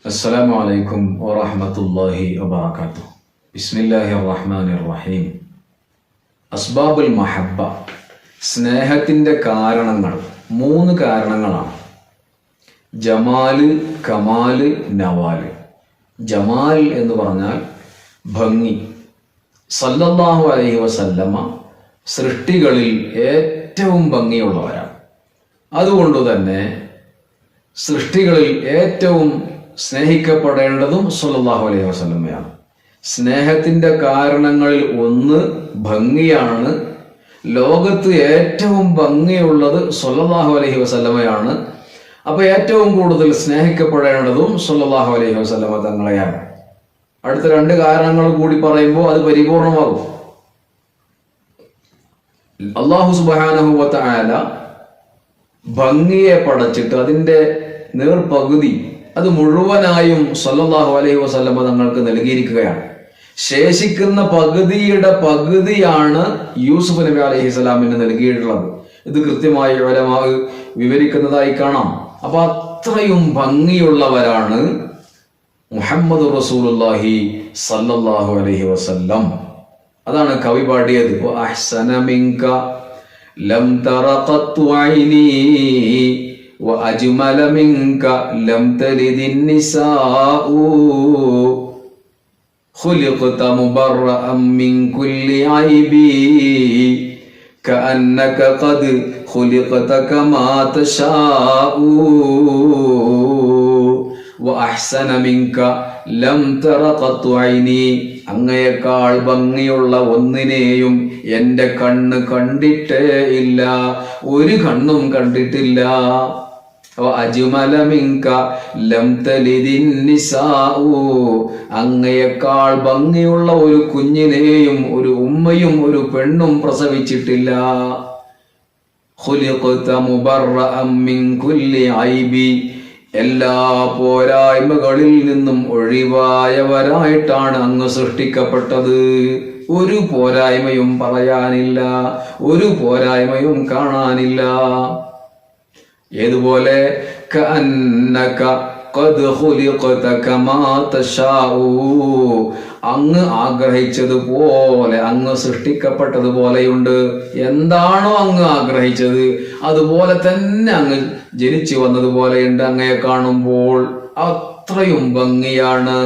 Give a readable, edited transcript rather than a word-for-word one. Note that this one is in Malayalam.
അസ്സലാമു അലൈക്കും വറഹ്മത്തുള്ളാഹി വബറകാതുഹു. ബിസ്മില്ലാഹിർ റഹ്മാനിർ റഹീം. അസ്ബാബുൽ മഹബ്ബ, സ്നേഹത്തിന്റെ കാരണങ്ങൾ 3 കാരണങ്ങളാണ്. ജമാല്, കമാല്, നവാല്. ജമാൽ എന്ന് പറഞ്ഞാൽ ഭംഗി. സല്ലല്ലാഹു അലൈഹി വസല്ലമ സൃഷ്ടികളിൽ ഏറ്റവും ഭംഗിയുള്ളവരാണ്. അതുകൊണ്ട് തന്നെ സൃഷ്ടികളിൽ ഏറ്റവും സ്നേഹിക്കപ്പെടേണ്ടതും സല്ലല്ലാഹു അലൈഹി വസല്ലമയാണ്. സ്നേഹത്തിന്റെ കാരണങ്ങളിൽ ഒന്ന് ഭംഗിയാണ്. ലോകത്ത് ഏറ്റവും ഭംഗിയുള്ളത് സല്ലല്ലാഹു അലൈഹി വസല്ലമയാണ്. അപ്പൊ ഏറ്റവും കൂടുതൽ സ്നേഹിക്കപ്പെടേണ്ടതും സല്ലല്ലാഹു അലൈഹി വസല്ലമ തങ്ങളെയാണ്. അടുത്ത 2 കാരണങ്ങൾ കൂടി പറയുമ്പോൾ അത് പരിപൂർണമാകും. അല്ലാഹു സുബ്ഹാനഹു വ തആല ഭംഗിയെ പടച്ചിട്ട് അതിന്റെ നേർപകുതി അത് മുഴുവനായും സല്ലല്ലാഹു അലൈഹി വസല്ലമ തങ്ങൾക്ക് നൽകിയിരിക്കുകയാണ്. ശേഷിക്കുന്ന പകുതിയുടെ പകുതിയാണ് യൂസുഫ് നബി അലൈഹിസ്സലാമിന് നൽകിയിട്ടുള്ളത്. ഇത് കൃത്യമായി ഉലമാ വിവരിക്കുന്നതായി കാണാം. അപ്പൊ അത്രയും ഭംഗിയുള്ളവരാണ് മുഹമ്മദ് റസൂലുള്ളാഹി സല്ലല്ലാഹു അലൈഹി വസല്ലം. അതാണ് കവി പാടിയത്. അഹ്സന മിൻക ലം തറ ഖത്തു ഐനി وأجمل منك لم تلد النساء خلقت مبرأ من كل عيب كأنك قد خلقت كما تشاء وأحسن منك لم تر قط عيني. അങ്ങയേക്കാൾ ഭംഗിയുള്ള ഒന്നിനെയും എന്റെ കണ്ണ് കണ്ടിട്ടേ ഇല്ല, ഒരു കണ്ണും കണ്ടിട്ടില്ല. അങ്ങയേക്കാൾ ഭംഗിയുള്ള ഒരു കുഞ്ഞിനെയും ഒരു ഉമ്മയും ഒരു പെണ്ണും പ്രസവിച്ചിട്ടില്ല. എല്ലാ പോരായ്മകളിൽ നിന്നും ഒഴിവായവരായിട്ടാണ് അങ്ങ് സൃഷ്ടിക്കപ്പെട്ടത്. ഒരു പോരായ്മയും പറയാനില്ല, ഒരു പോരായ്മയും കാണാനില്ല. ഏതുപോലെ അങ്ങ് ആഗ്രഹിച്ചതുപോലെ, അങ്ങ് സൃഷ്ടിക്കപ്പെട്ടതുപോലെയുണ്ട്. എന്താണോ അങ്ങ് ആഗ്രഹിച്ചത് അതുപോലെ തന്നെ അങ്ങ് ജനിച്ചു വന്നതുപോലെയുണ്ട്. അങ്ങയെ കാണുമ്പോൾ അത്രയും ഭംഗിയാണ്.